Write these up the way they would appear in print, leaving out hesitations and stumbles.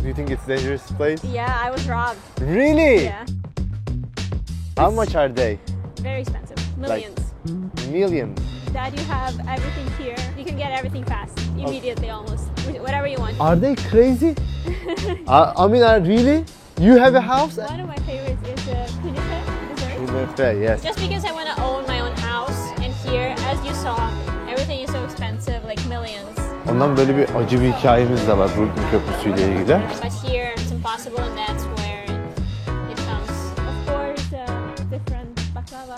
Do you think it's a dangerous place? Yeah, I was robbed. Really? Yeah. How much are they? Very expensive. Millions. Millions. Dad, you have everything here. You can get everything fast. Immediately almost. Whatever you want. Are they crazy? I mean, really? You have a house? One of my favorites is Künefe dessert. Künefe, yes. Just because I want to own my own house, and here, as you saw, everything is so expensive, like millions. Ondan böyle bir acı bir hikayemiz de var Brooklyn Köprüsü ile ilgili. But here, it's impossible, and that's where it comes. Of course, different baklava.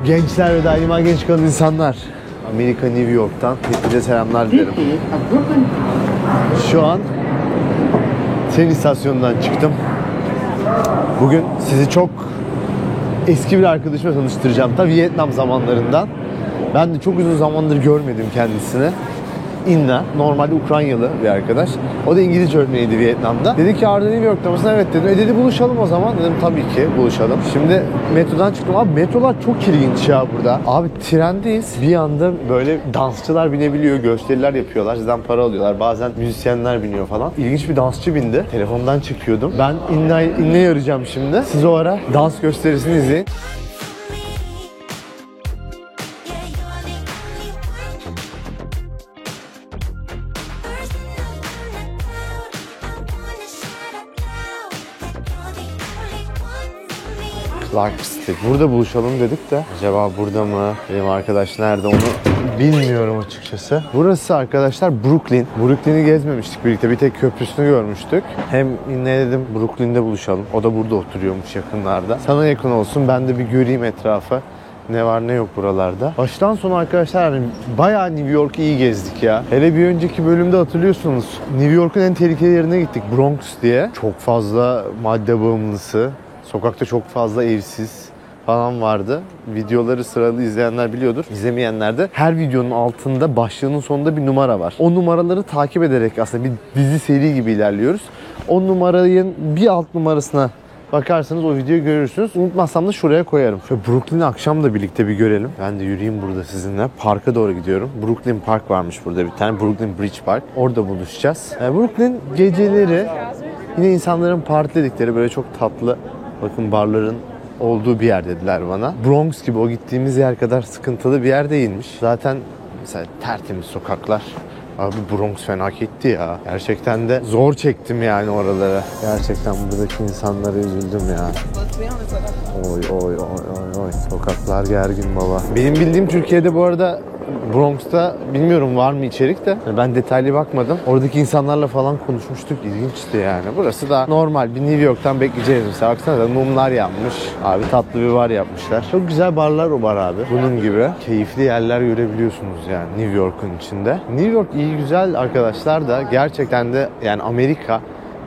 Gençler ve daima genç kalan insanlar. Amerika New York'tan hepinize selamlar dilerim. Şu an tren istasyonundan çıktım. Bugün sizi çok eski bir arkadaşımla tanıştıracağım. Tabii Vietnam zamanlarından. Ben de çok uzun zamandır görmedim kendisini. Inna, normalde Ukraynalı bir arkadaş. O da İngilizce öğretmeniydi Vietnam'da. Dedi ki Arda New York'ta mısın? Evet dedim. Dedi buluşalım o zaman. Dedim tabii ki buluşalım. Şimdi metrodan çıktım. Abi metrolar çok ilginç ya burada. Abi trendeyiz. Bir anda böyle dansçılar binebiliyor. Gösteriler yapıyorlar. Sizden para alıyorlar. Bazen müzisyenler biniyor falan. İlginç bir dansçı bindi. Telefondan çekiyordum. Ben Inna'yı arayacağım şimdi. Siz o ara dans gösterisini izleyin. Burada buluşalım dedik de acaba burada mı? Benim arkadaş nerede onu bilmiyorum açıkçası. Burası arkadaşlar Brooklyn. Brooklyn'i gezmemiştik birlikte. Bir tek köprüsünü görmüştük. Hem ne dedim Brooklyn'de buluşalım. O da burada oturuyormuş yakınlarda. Sana yakın olsun ben de bir göreyim etrafı. Ne var ne yok buralarda. Baştan sona arkadaşlar yani bayağı New York'u iyi gezdik ya. Hele bir önceki bölümde hatırlıyorsunuz. New York'un en tehlikeli yerine gittik. Bronx diye. Çok fazla madde bağımlısı. Sokakta çok fazla evsiz falan vardı. Videoları sıralı izleyenler biliyordur. İzlemeyenler de her videonun altında başlığının sonunda bir numara var. O numaraları takip ederek aslında bir dizi seri gibi ilerliyoruz. O numaranın bir alt numarasına bakarsanız o videoyu görürsünüz. Unutmazsam da şuraya koyarım. Şöyle Brooklyn'i akşam da birlikte bir görelim. Ben de yürüyeyim burada sizinle. Parka doğru gidiyorum. Brooklyn Park varmış burada bir tane. Brooklyn Bridge Park. Orada buluşacağız. Brooklyn geceleri yine insanların partiledikleri böyle çok tatlı bakın barların olduğu bir yer dediler bana. Bronx gibi o gittiğimiz yer kadar sıkıntılı bir yer değilmiş. Zaten mesela tertemiz sokaklar. Abi Bronx fenaketti ya. Gerçekten de zor çektim yani oralara. Gerçekten buradaki insanlara üzüldüm ya. Oy. Sokaklar gergin baba. Benim bildiğim Türkiye'de bu arada Bronx'ta bilmiyorum var mı içerik de. Ben detaylı bakmadım. Oradaki insanlarla falan konuşmuştuk. İlginçti yani. Burası da normal bir New York'tan bekleyeceğiz mesela. Baksana da mumlar yanmış. Abi tatlı bir bar yapmışlar. Çok güzel barlar o bar abi. Bunun gibi keyifli yerler görebiliyorsunuz yani New York'un içinde. New York iyi güzel arkadaşlar da gerçekten de yani Amerika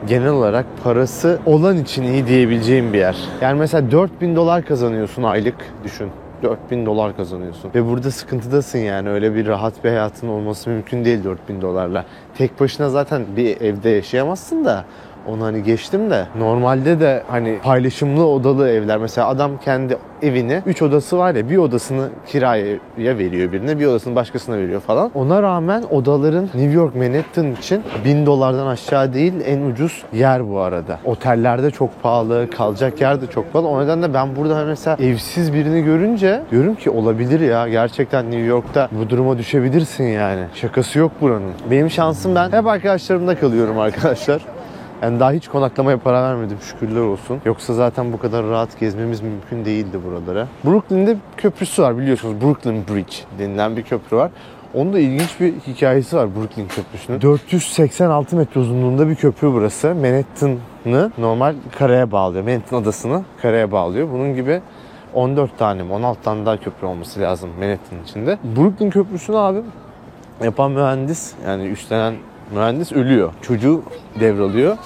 genel olarak parası olan için iyi diyebileceğim bir yer. Yani mesela $4.000 kazanıyorsun aylık düşün. $4.000 kazanıyorsun. Ve burada sıkıntıdasın yani. Öyle bir rahat bir hayatın olması mümkün değil $4.000'la. Tek başına zaten bir evde yaşayamazsın da onu hani geçtim de normalde de hani paylaşımlı odalı evler mesela adam kendi evini 3 odası var ya bir odasını kiraya veriyor birine bir odasını başkasına veriyor falan. Ona rağmen odaların New York Manhattan için $1.000'dan aşağı değil en ucuz yer bu arada. Otellerde çok pahalı, kalacak yer de çok pahalı. O nedenle ben burada mesela evsiz birini görünce diyorum ki olabilir ya gerçekten New York'ta bu duruma düşebilirsin yani. Şakası yok buranın. Benim şansım ben hep arkadaşlarımda kalıyorum arkadaşlar. Yani daha hiç konaklamaya para vermedim şükürler olsun. Yoksa zaten bu kadar rahat gezmemiz mümkün değildi buralara. Brooklyn'de köprüsü var biliyorsunuz. Brooklyn Bridge denilen bir köprü var. Onun da ilginç bir hikayesi var Brooklyn Köprüsü'nün. 486 metre uzunluğunda bir köprü burası. Manhattan'ı normal karaya bağlıyor. Manhattan adasını karaya bağlıyor. Bunun gibi 14 tane mi 16 tane daha köprü olması lazım Manhattan içinde. Brooklyn Köprüsü'nü abi yapan mühendis yani üstlenen mühendis ölüyor. Çocuğu devralıyor.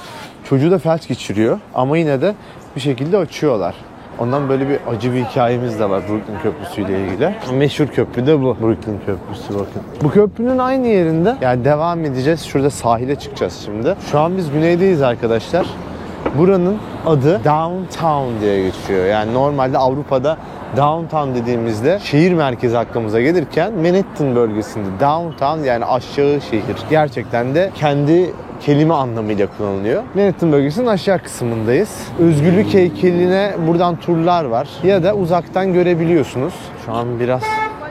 Çocuğu da felç geçiriyor. Ama yine de bir şekilde açıyorlar. Ondan böyle bir acı bir hikayemiz de var Brooklyn Köprüsü ile ilgili. Meşhur köprü de bu. Brooklyn Köprüsü bakın. Bu köprünün aynı yerinde yani devam edeceğiz. Şurada sahile çıkacağız şimdi. Şu an biz güneydeyiz arkadaşlar. Buranın adı Downtown diye geçiyor. Yani normalde Avrupa'da Downtown dediğimizde şehir merkezi aklımıza gelirken Manhattan bölgesinde Downtown yani aşağı şehir. Gerçekten de kendi kelime anlamıyla kullanılıyor. Manhattan bölgesinin aşağı kısmındayız. Özgürlük heykeline buradan turlar var. Ya da uzaktan görebiliyorsunuz. Şu an biraz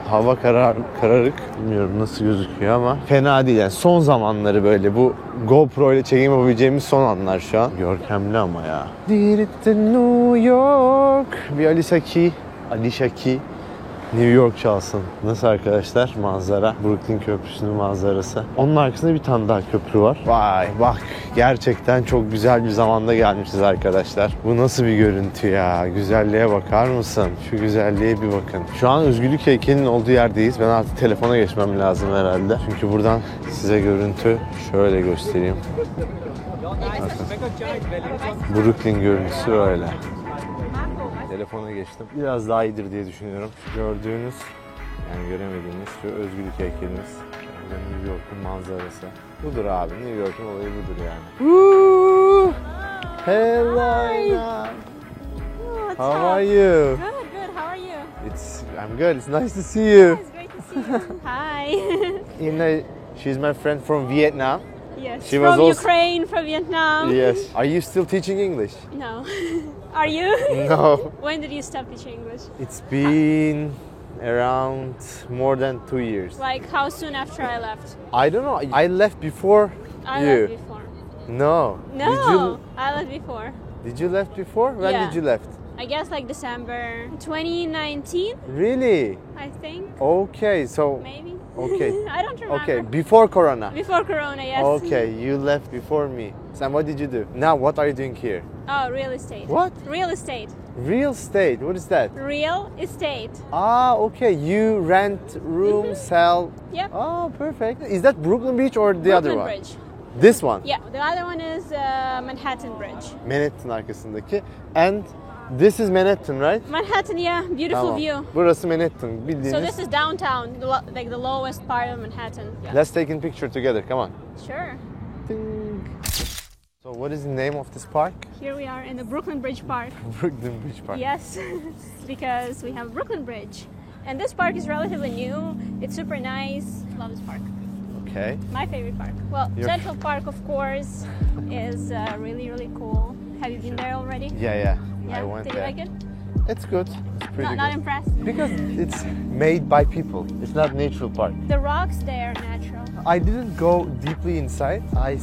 hava kararık. Bilmiyorum nasıl gözüküyor ama fena değil. Yani son zamanları böyle bu GoPro ile çekim yapabileceğimiz son anlar şu an. Görkemli ama ya. Did it to New York. Bir Alicia Key. New York çalsın. Nasıl arkadaşlar manzara? Brooklyn Köprüsü'nün manzarası. Onun arkasında bir tane daha köprü var. Vay bak gerçekten çok güzel bir zamanda gelmişiz arkadaşlar. Bu nasıl bir görüntü ya? Güzelliğe bakar mısın? Şu güzelliğe bir bakın. Şu an Özgürlük heykelinin olduğu yerdeyiz. Ben artık telefona geçmem lazım herhalde. Çünkü buradan size görüntü şöyle göstereyim. Bakın. Brooklyn görüntüsü öyle. Telefona geçtim. Biraz daha iyidir diye düşünüyorum. Şu gördüğünüz, yani göremediğiniz şu özgürlük heykelimiz. New York'un manzarası. Budur abi. New York'un olayı budur yani. Woo! Hello. How are you? Good. How are you? I'm good. It's nice to see you. It's great to see you. Hi. She's my friend from Vietnam. Yes. She was from also... Ukraine, from Vietnam. Yes. Are you still teaching English? No. Are you? No. When did you stop teaching English? It's been around more than 2 years. Like how soon after I left? I don't know. I left before I you. left before. No. No, I left before. Did you left before? When Yeah. did you left? I guess like December 2019, Really? I think. Okay, so Maybe. okay. I don't remember. Okay, before Corona. Before Corona, yes. Okay, you left before me. So what did you do? Now what are you doing here? Oh, real estate. What? Real estate. Real estate. What is that? Real estate. Ah, okay. You rent room, sell. Yep. Oh, perfect. Is that Brooklyn Beach or the other Brooklyn one? Bridge. This one? Yeah, the other one is Manhattan Bridge. Manhattan arkasındaki. And this is Manhattan, right? Manhattan, yeah, beautiful Tamam. view. Burası Manhattan bildiğiniz. So this is downtown, like the lowest part of Manhattan. Yeah. Let's take a picture together. Come on. Sure. Ding. So what is the name of this park? Here we are in the Brooklyn Bridge Park. Brooklyn Beach Park. Yes, because we have Brooklyn Bridge. And this park is relatively new. It's super nice. Love this park. Okay. My favorite park. Well, Central Park, of course, is really, really cool. Have you been there already? Yeah. Yeah. I went Did there. you like it? It's good. It's pretty Not good. impressed. Because it's made by people. It's not natural park. The rocks there are natural. I didn't go deeply inside. I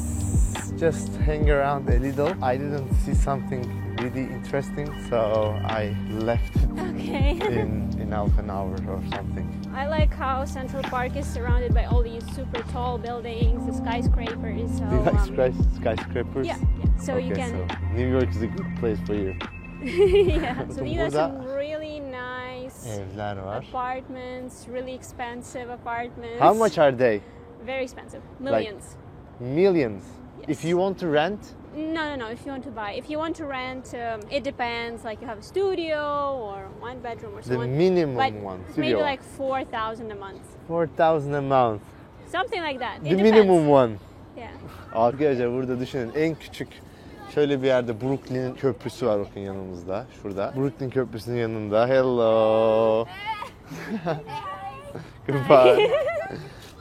just hang around a little. I didn't see something really interesting, so I left it Okay. in half an hour or something. I like how Central Park is surrounded by all these super tall buildings, the skyscrapers. So, Do you like skyscrapers? yeah. So Okay, you can. so New York is a good place for you. Yeah. So these are Burada some really nice evler var. apartments, really expensive apartments. How much are they? Very expensive. Millions. Millions. Yes. If you want to rent, No. If you want to buy, if you want to rent, it depends. Like you have a studio or one bedroom or so the on. minimum But one, maybe studio, like 4,000 a month, 4,000 a month. something like that. The It depends. minimum one. Yeah. Arkadaşlar burada düşünün en küçük şöyle bir yerde Brooklyn Köprüsü var bakın yanımızda. Şurada. Brooklyn Köprüsü'nün yanında. Hello. Goodbye.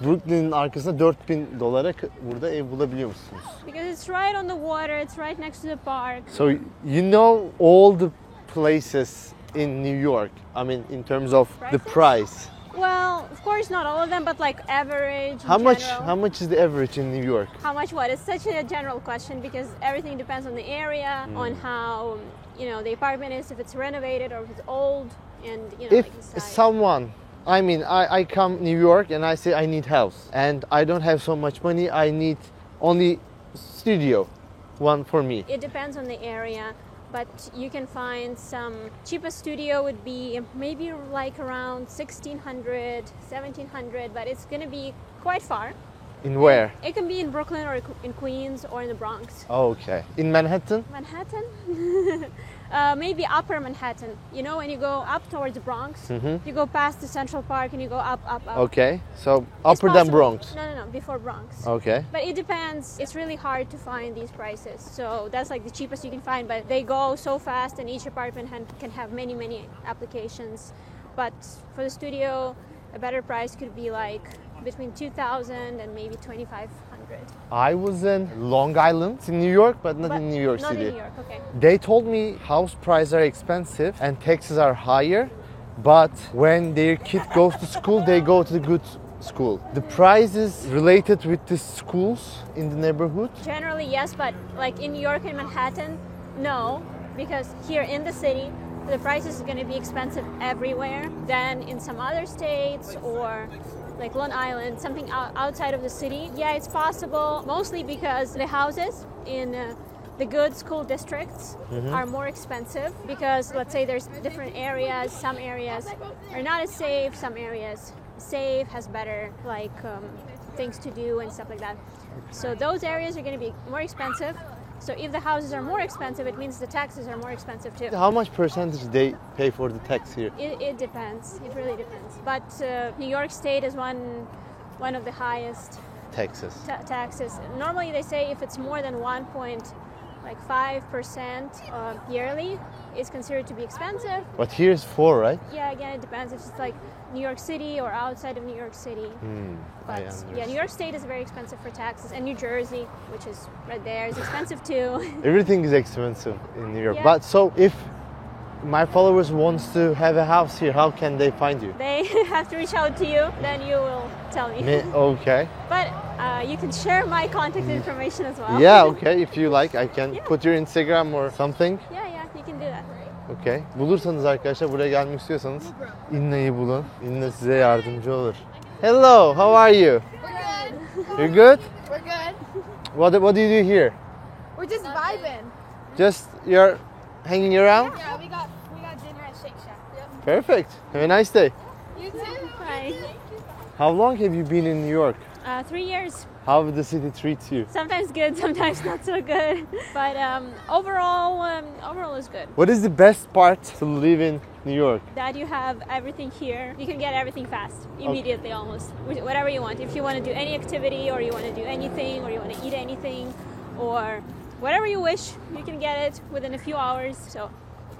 Brooklyn'in arkasında $4,000 burada ev bulabiliyor musunuz? Because it's right on the water. It's right next to the park. So you know all the places in New York. I mean in terms of the price. Well, of course not all of them, but like average. How in much? general. How much is the average in New York? How much what? It's such a general question because everything depends on the area, on how the apartment is, if it's renovated or if it's old, and If like the size. someone, I mean, I come New York and I say I need house and I don't have so much money. I need only studio, one for me. It depends on the area, but you can find some cheapest studio would be maybe like around 1,600, 1,700, but it's gonna be quite far. In where? It can be in Brooklyn or in Queens or in the Bronx. Okay. In Manhattan? Manhattan? Maybe upper Manhattan. You know, when you go up towards the Bronx, you go past the Central Park and you go up. Okay. So It's upper than possible. Bronx. No, before Bronx. Okay. But it depends. It's really hard to find these prices. So that's like the cheapest you can find, but they go so fast and each apartment can have many applications. But for the studio, a better price could be like between 2,000 and maybe 2,500. I was in Long Island, it's in New York, but not in New York Not City. in New York, okay. They told me house prices are expensive and taxes are higher, but when their kid goes to school, they go to the good school. The price is related with the schools in the neighborhood. Generally, yes, but like in New York and Manhattan, no, because here in the city, the prices are going to be expensive everywhere. Then in some other states or like Long Island, something outside of the city, yeah, it's possible, mostly because the houses in the good school districts are more expensive because, let's say, there's different areas. Some areas are not as safe, some areas safe, has better like things to do and stuff like that. So those areas are going to be more expensive. So if the houses are more expensive, it means the taxes are more expensive too. How much percentage they pay for the tax here? It depends. It really depends. But New York State is one of the highest Taxes. taxes. Normally they say if it's more than 1.5% yearly, it's considered to be expensive. But here is 4, right? Yeah, again, it depends if it's like New York City or outside of New York City. But yeah, New York State is very expensive for taxes, and New Jersey, which is right there, is expensive too. Everything is expensive in New York. Yeah. But so if my followers wants to have a house here, how can they find you? They have to reach out to you, then you will tell me. Okay. But you can share my contact information as well. Yeah, okay. If you like, I can put your Instagram or something. Yeah, you can do that. Okay. Bulursanız arkadaşlar, buraya gelmek istiyorsanız İnna'yı bulun. İnna size yardımcı olur. Hello, how are you? We're good. You're good? We're good. What do you do here? We're just vibing. Just you're hanging around? Yeah, we got dinner at Shake Shack. Yep. Perfect. Have a nice day. You too. Hi. How long have you been in New York? 3 years. How did the city treat you? Sometimes good, sometimes not so good. But overall is good. What is the best part to live in New York? That you have everything here. You can get everything fast, immediately almost. Whatever you want. If you want to do any activity or you want to do anything or you want to eat anything or whatever you wish, you can get it within a few hours. So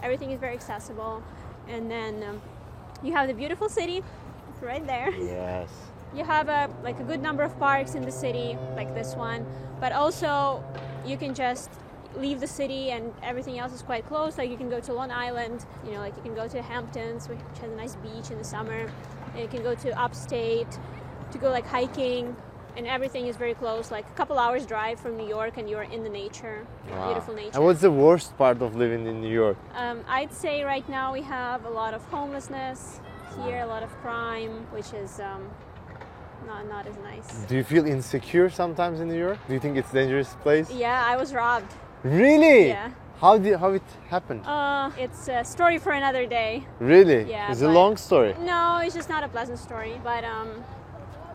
everything is very accessible. And then you have the beautiful city right there. Yes. You have a good number of parks in the city, like this one, but also you can just leave the city and everything else is quite close. Like you can go to Long Island, like you can go to Hamptons, which has a nice beach in the summer, and you can go to upstate to go like hiking, and everything is very close, like a couple hours drive from New York, and you're in the nature, beautiful nature. And what's the worst part of living in New York? I'd say right now we have a lot of homelessness here, a lot of crime, which is not as nice. Do you feel insecure sometimes in New York? Do you think it's a dangerous place? Yeah, I was robbed. Really? Yeah. How it happened? It's a story for another day. Really? Yeah, It's a but- long story. No, it's just not a pleasant story. But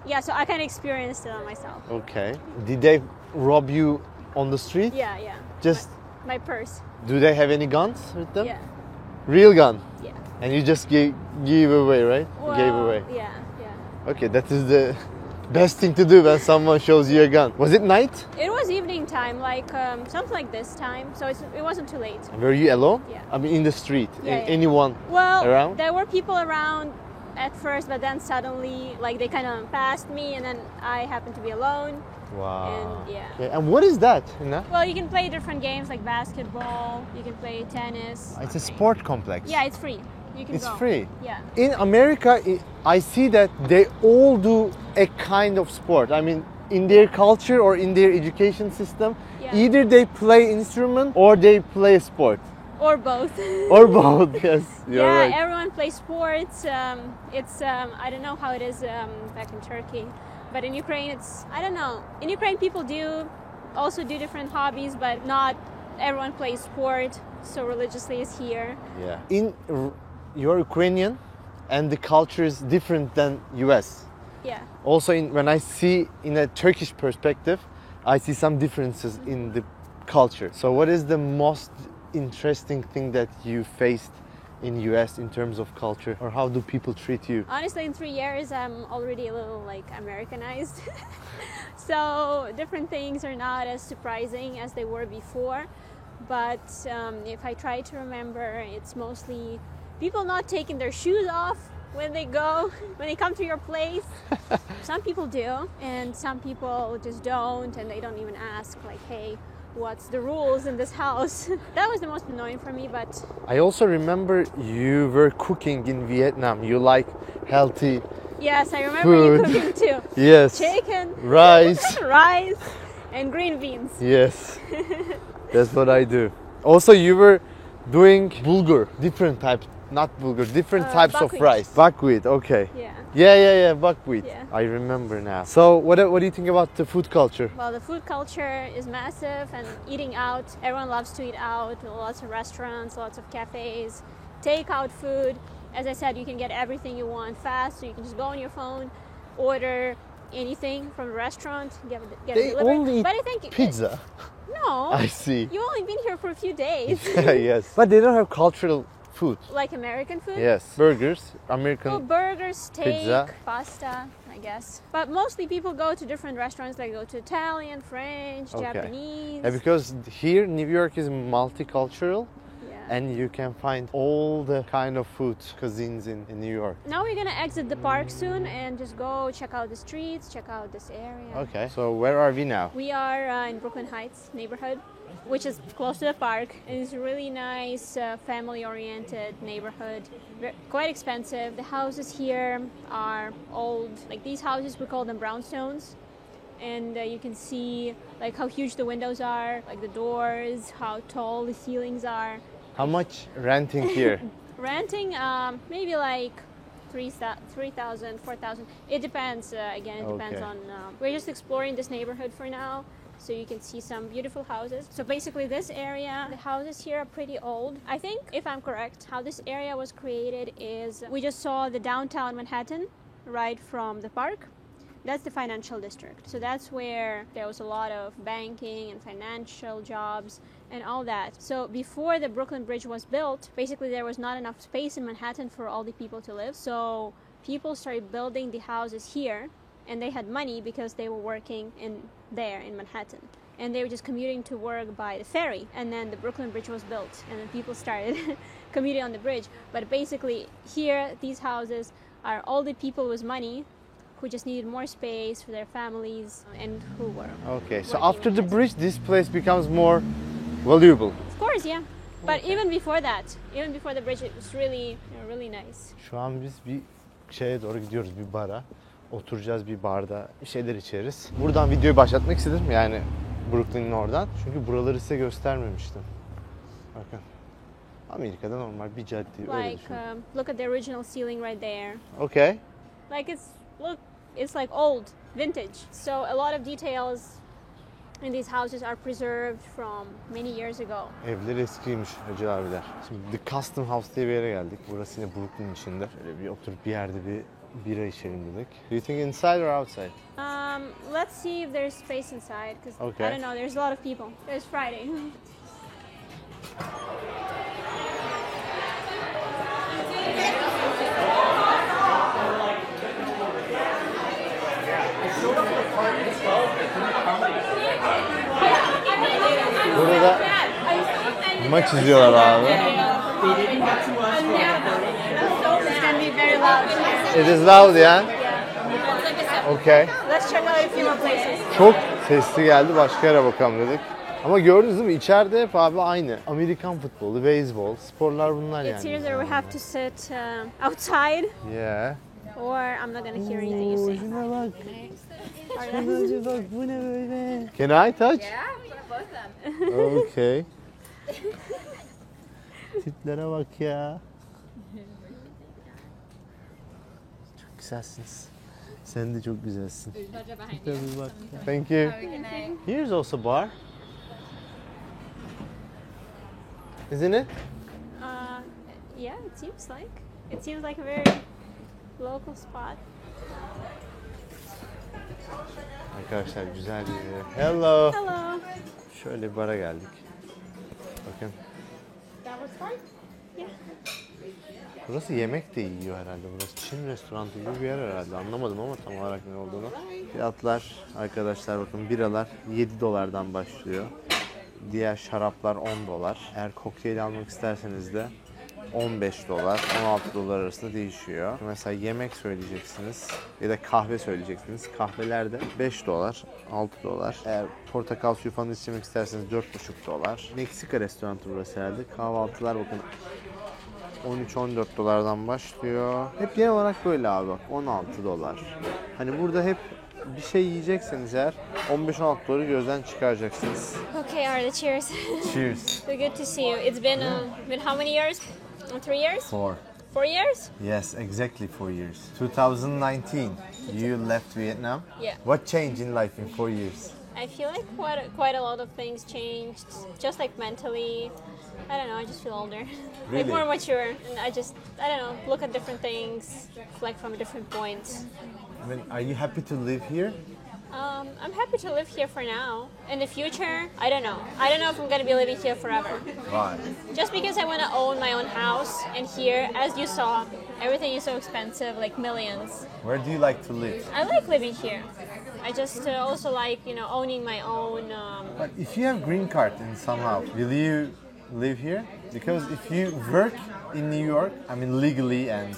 yeah, so I kind of experienced it on myself. Okay. Did they rob you on the street? Yeah. Just My purse. do they have any guns with them? Yeah. Real gun. Yeah. And you just gave away, right? Well, Gave away. Yeah. Okay, that is the best thing to do when someone shows you a gun. Was it night? It was evening time, like something like this time, so it wasn't too late. Were you alone? Yeah. I mean, in the street. Yeah, yeah. Anyone Well, around? there were people around at first, but then suddenly, like they kind of passed me, and then I happened to be alone. Wow. And yeah. Okay, and what is that? Well, you can play different games like basketball. You can play tennis. It's a sport complex. Yeah, it's free. You can It's go. free. Yeah. In America, I see that they all do a kind of sport. I mean, in their culture or in their education system, Yeah. either they play instrument or they play sport. Or both. Or both, yes. You're Yeah, right. everyone plays sports. It's I don't know how it is back in Turkey, but in Ukraine I don't know. In Ukraine people also do different hobbies, but not everyone plays sport so religiously as here. Yeah. You're Ukrainian and the culture is different than US. Yeah. Also, when I see in a Turkish perspective, I see some differences in the culture. So what is the most interesting thing that you faced in US in terms of culture, or how do people treat you? Honestly, in 3 years, I'm already a little like Americanized. So different things are not as surprising as they were before. But if I try to remember, it's mostly people not taking their shoes off when they come to your place. Some people do, and some people just don't, and they don't even ask, like, hey, what's the rules in this house? That was the most annoying for me, but... I also remember you were cooking in Vietnam. You like healthy Yes, I remember food. you cooking too. Yes. Chicken, Rice. rice, and green beans. Yes. That's what I do. Also, you were doing bulgur, different types, not bulgur, different types of buckwheat. rice. Buckwheat, okay. Yeah. Yeah, buckwheat. Yeah. I remember now. So, what do you think about the food culture? Well, the food culture is massive, and eating out. Everyone loves to eat out. Lots of restaurants, lots of cafes, takeout food. As I said, you can get everything you want fast, so you can just go on your phone, order anything from a restaurant, get it They delivered. only eat But I think pizza. No, I see. you've only been here for a few days. Yes. But they don't have cultural food. Like American food. Yes. Burgers, American. Well, burgers, steak, pizza. pasta, I guess. But mostly people go to different restaurants, like go to Italian, French, Okay. Japanese. Yeah, because here New York is multicultural. Yeah. And you can find all the kind of food cuisines in New York. Now we're gonna exit the park soon and just go check out the streets, check out this area. Okay. So where are we now? We are in Brooklyn Heights neighborhood, which is close to the park. It's a really nice, family-oriented neighborhood. Quite expensive. The houses here are old. Like these houses, we call them brownstones. And you can see like how huge the windows are, like the doors, how tall the ceilings are. How much renting here? Renting, maybe like 3,000, 4,000. It depends. Again, it depends Okay. on. We're just exploring this neighborhood for now, so you can see some beautiful houses. So basically, this area, the houses here are pretty old. I think, if I'm correct, how this area was created is we just saw the downtown Manhattan right from the park. That's the financial district. So that's where there was a lot of banking and financial jobs and all that. So before the Brooklyn Bridge was built, basically there was not enough space in Manhattan for all the people to live. So people started building the houses here, and they had money because they were working in Manhattan. And they were just commuting to work by the ferry. And then the Brooklyn Bridge was built, and then people started commuting on the bridge. But basically here, these houses are all the people with money who just needed more space for their families and who were Okay. So working after in the Manhattan. bridge, this place becomes more valuable. Of course, yeah. But even before that, even before the bridge, it was really, really nice. Şu an biz bir şeye doğru gidiyoruz, bir bara. Oturacağız bir barda, bir şeyler içeriz. Buradan videoyu başlatmak istedim, yani Brooklyn'in oradan. Çünkü buraları size göstermemiştim. Bakın. Amerika'da normal bir cadde, öyle Like, düşünün. look at the original ceiling right there. Okay. Like it's like old, vintage. So a lot of details in these houses are preserved from many years ago. Evler eskiymiş Hacı abiler. Şimdi The Custom House diye bir yere geldik. Burası yine Brooklyn içinde. Şöyle bir oturup bir yerde bir bira içelim dedik. Do you think inside or outside? Let's see if there's space inside, because Okay. I don't know, there's a lot of people. It's Friday. Burada maç izliyorlar abi. It's gonna be very loud here. It is loud ya. Okay. Let's check out a few more places. Çok sesli geldi, başka yere bakalım dedik. Ama gördünüz değil mi? İçeride hep abi aynı. Amerikan futbolu, beyzbol, sporlar bunlar yani. It's either we have to sit outside, Yeah. or I'm not gonna hear anything you say. Şuna bak. Arda. Şuna bak, bu ne böyle? Can I touch? Yeah, we got both of them. Okay. Tiplere bak ya. Çok güzelsiniz. Sen de çok güzelsin. Tiplere bak ya. Thank you. Here's also bar. Isn't it? Yeah, it seems like a very local spot. Arkadaşlar güzel bir yer. Hello. Hello. Şöyle bir bara geldik. Bakın. That was fun. Yeah. Burası yemek de yiyor herhalde. Burası Çin restoranı gibi bir yer herhalde. Anlamadım ama tam olarak ne olduğunu. Fiyatlar arkadaşlar, bakın biralar 7 dolardan başlıyor. Diğer şaraplar 10 dolar. Eğer kokteyl almak isterseniz de 15 dolar, 16 dolar arasında değişiyor. Mesela yemek söyleyeceksiniz ya da kahve söyleyeceksiniz. Kahvelerde 5 dolar, 6 dolar. Eğer portakal suyu falan içmek isterseniz 4,5 dolar. Meksika restoranı burası herhalde. Kahvaltılar bakın 13-14 dolardan başlıyor. Hep genel olarak böyle abi bak 16 dolar. Hani burada hep bir şey yiyecekseniz eğer 15-16 doları gözden çıkaracaksınız. Okay, Arda, cheers. Cheers. So good to see you. It's been how many years? 3 years? 4. 4 years? Yes, exactly 4 years. 2019, you left Vietnam. Yeah. What changed in life in 4 years? I feel like quite a lot of things changed, just like mentally. I don't know, I just feel older. Really? Like more mature. And I don't know, look at different things, like from different points. I mean, are you happy to live here? I'm happy to live here for now. In the future, I don't know. I don't know if I'm going to be living here forever. Why? Just because I want to own my own house. And here, as you saw, everything is so expensive, like millions. Where do you like to live? I like living here. I just also like, owning my own... But if you have green card in somehow, will you live here? Because if you work in New York, I mean legally and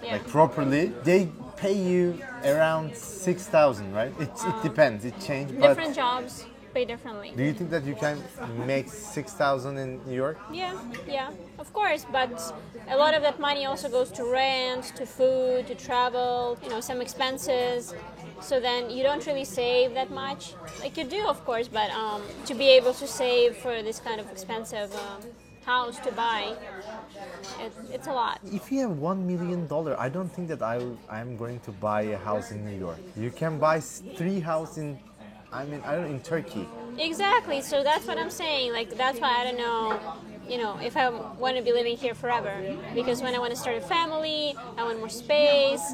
Yeah. like properly, they pay you around 6,000, right? It depends, it changes. But Different jobs pay differently. do you think that you can make 6,000 in New York? Yeah, of course. But a lot of that money also goes to rent, to food, to travel, some expenses. So then you don't really save that much. Like you do, of course, but to be able to save for this kind of expensive house to buy, it's a lot. If you have $1 million, I don't think that I'm going to buy a house in New York. You can buy 3 houses in, in Turkey. Exactly. So that's what I'm saying. Like that's why I don't know. If I want to be living here forever, because when I want to start a family, I want more space.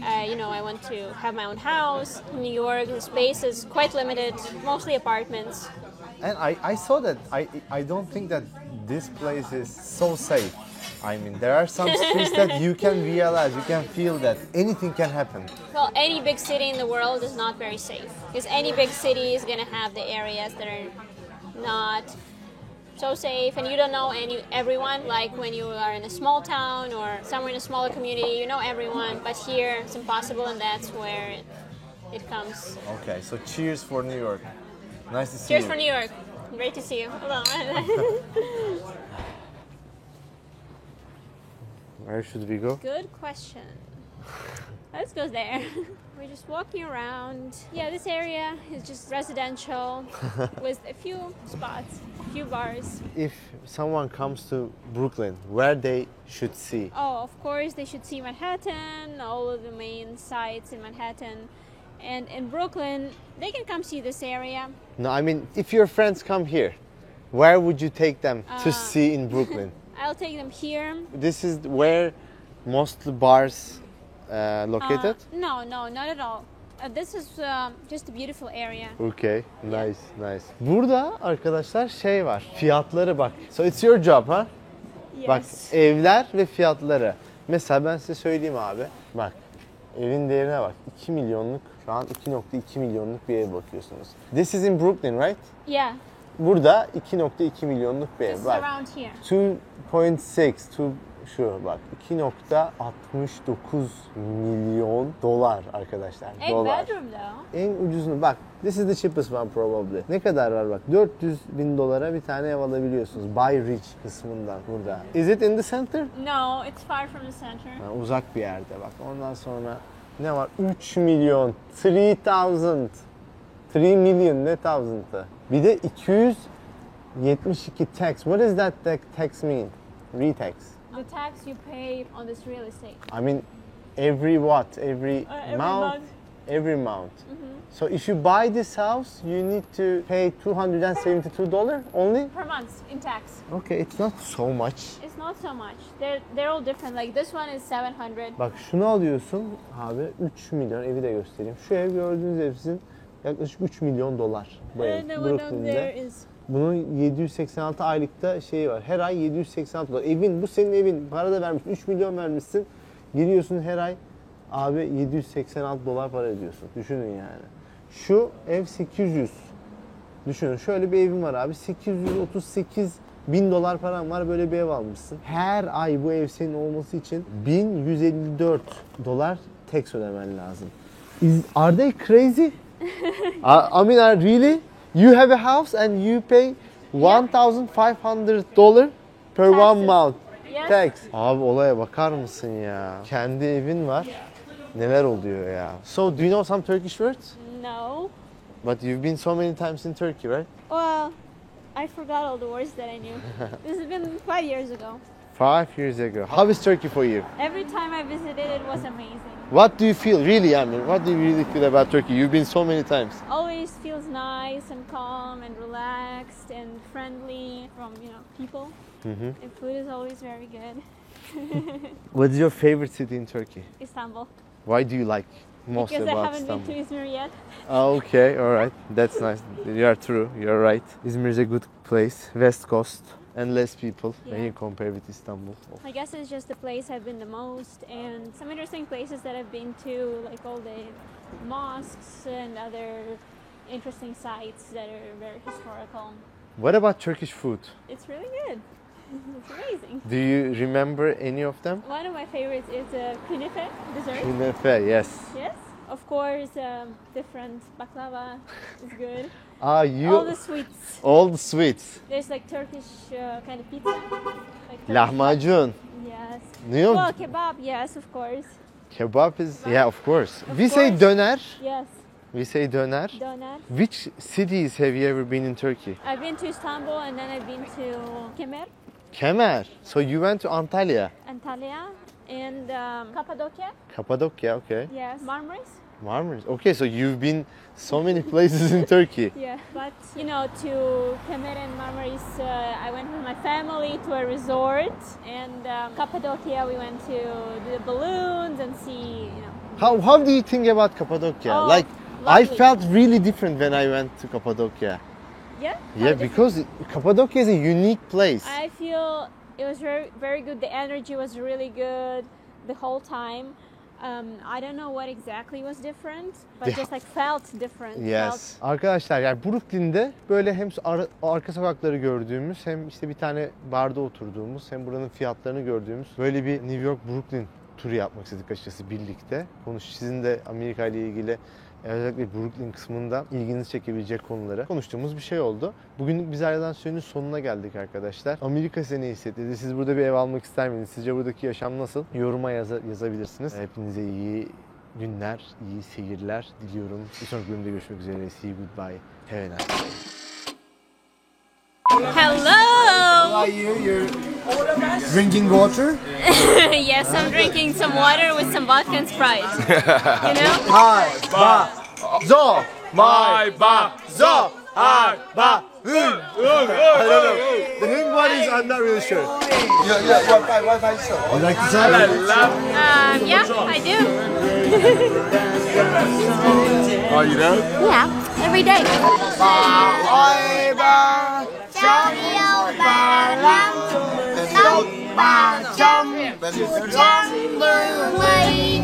I want to have my own house. In New York, the space is quite limited, mostly apartments. And I saw that. I don't think that this place is so safe. I mean, there are some streets that you can realize, you can feel that anything can happen. Well, any big city in the world is not very safe, because any big city is going to have the areas that are not so safe, and you don't know everyone. Like when you are in a small town or somewhere in a smaller community, you know everyone, but here it's impossible, and that's where it comes. Okay, so cheers for New York. Nice to see Cheers you. for New York. Great to see you. Hold on. Where should we go? Good question. Let's go there. We're just walking around. Yeah, this area is just residential with a few spots, a few bars. If someone comes to Brooklyn, where they should see? Oh, of course, they should see Manhattan, all of the main sites in Manhattan. And in Brooklyn, they can come see this area. No, I mean, if your friends come here, where would you take them to see in Brooklyn? I'll take them here. This is where most bars located? No, not at all. This is just a beautiful area. Okay, nice. Burada arkadaşlar şey var, fiyatları bak. So it's your job, ha? Yes. Bak, evler ve fiyatları. Mesela ben size söyleyeyim abi. Bak, evin değerine bak. 2 milyonluk, şu an 2,2 milyonluk bir ev bakıyorsunuz. This is in Brooklyn, right? Yeah. Burada 2,2 milyonluk bir ev. This is Bak, around here. 2.6, şu bak 2,69 milyon dolar arkadaşlar. Eight Dolar. bedroom though. En ucuzunu bak. This is the cheapest one probably. Ne kadar var bak. 400.000 dolara bir tane ev alabiliyorsunuz. Buy rich kısmından burada. Is it in the center? No, it's far from the center. Ha, uzak bir yerde bak. Ondan sonra ne var? 3 milyon. 3,000. 3 million ne thousand'ı? Bir de 272 tax. What does that tax mean? Retax. The tax you pay on this real estate. I mean, every what? Every Every month? month. Every month. So if you buy this house, you need to pay $272 only? Per month in tax. Okay, it's not so much. It's not so much. They're all different. Like this one is 700. Bak şunu alıyorsun abi 3 milyon, evi de göstereyim. Şu ev gördüğünüz ev sizin yaklaşık 3 milyon dolar. Bu ev And the one down Brooklyn'de. there is Bunun 786 aylıkta şeyi var. Her ay 786 dolar. Evin, bu senin evin. Para da vermişsin. 3 milyon vermişsin. Giriyorsun her ay abi 786 dolar para ödüyorsun. Düşünün yani. Şu ev 800. Düşünün şöyle bir evim var abi. 838 $1000 paran var, böyle bir ev almışsın. Her ay bu ev senin olması için $1154 tax ödemen lazım. Are they crazy? I mean, really? You have a house and you pay $1,500 per one month Yes. tax. Abi olaya bakar mısın ya? Kendi evin var. Neler oluyor ya? So, do you know some Turkish words? No. But you've been so many times in Turkey, right? Well, I forgot all the words that I knew. This has been 5 years ago. 5 years ago. How is Turkey for you? Every time I visited, it was amazing. What do you feel, really? I mean, what do you really feel about Turkey? You've been so many times. Always feels nice and calm and relaxed and friendly from, people. Mhm. And food is always very good. What's your favorite city in Turkey? Istanbul. Why do you like most Because I about haven't Istanbul? been to Izmir yet. Okay, all right. That's nice. You are true. You're right. Izmir is a good place. West Coast and less people when Yeah. you compare with Istanbul. I guess it's just the place I've been the most, and some interesting places that I've been to, like all the mosques and other interesting sites that are very historical. What about Turkish food? It's really good. It's amazing. Do you remember any of them? One of my favorites is künefe dessert. Künefe, yes. Yes, of course. Different baklava is good. Ah, you All the sweets. all the sweets. There's like Turkish kind of pizza. Like Turkish- Lahmacun. Yes. You know, Well, kebab. Yes, of course. kebab is, yeah, of course. Of We say course. döner. Yes. We say döner. Doner. Which cities have you ever been in Turkey? I've been to Istanbul and then I've been to Kemer, Kemer. So you went to Antalya. Antalya, and Cappadocia. Cappadocia, okay. Yes. Marmaris. Marmaris. Okay, so you've been so many places in Turkey. Yeah. But to Kemer and Marmaris, I went with my family to a resort, and Cappadocia we went to do the balloons and see. How do you think about Cappadocia? Oh, Like, I lovely. felt really different when I went to Cappadocia. Yeah. Yeah, because Cappadocia is a unique place. I feel it was very, very good. The energy was really good the whole time. I don't know what exactly was different, but Yeah. just like felt different. Yes. Arkadaşlar, yani Brooklyn'de böyle hem arka sokakları gördüğümüz, hem işte bir tane barda oturduğumuz, hem buranın fiyatlarını gördüğümüz böyle bir New York Brooklyn turu yapmak istedik açıkçası birlikte. Sizin de Amerika ile ilgili özellikle Brooklyn kısmında ilginizi çekebilecek konuları konuştuğumuz bir şey oldu. Bugünlük biz Ayrılan Sürenin sonuna geldik arkadaşlar. Amerika size ne hissettirdi? Siz burada bir ev almak ister miydiniz? Sizce buradaki yaşam nasıl? Yoruma yazabilirsiniz. Hepinize iyi günler, iyi seyirler diliyorum. Bir sonraki bölümde görüşmek üzere. See you, goodbye. Have a nice day. Hello. You're drinking water? Yes, I'm drinking some water with some vodka and Sprite. Hi, ba, zo, my, ba, zo, hi, ba, I don't know. The hing one is, I'm not really sure. Yeah, Wi-Fi show. Would you like to try? Yeah, I do. Oh, you know? Yeah, every day. Oi ba, trong yêu bà lắm, tóc bà trong trắng như mây.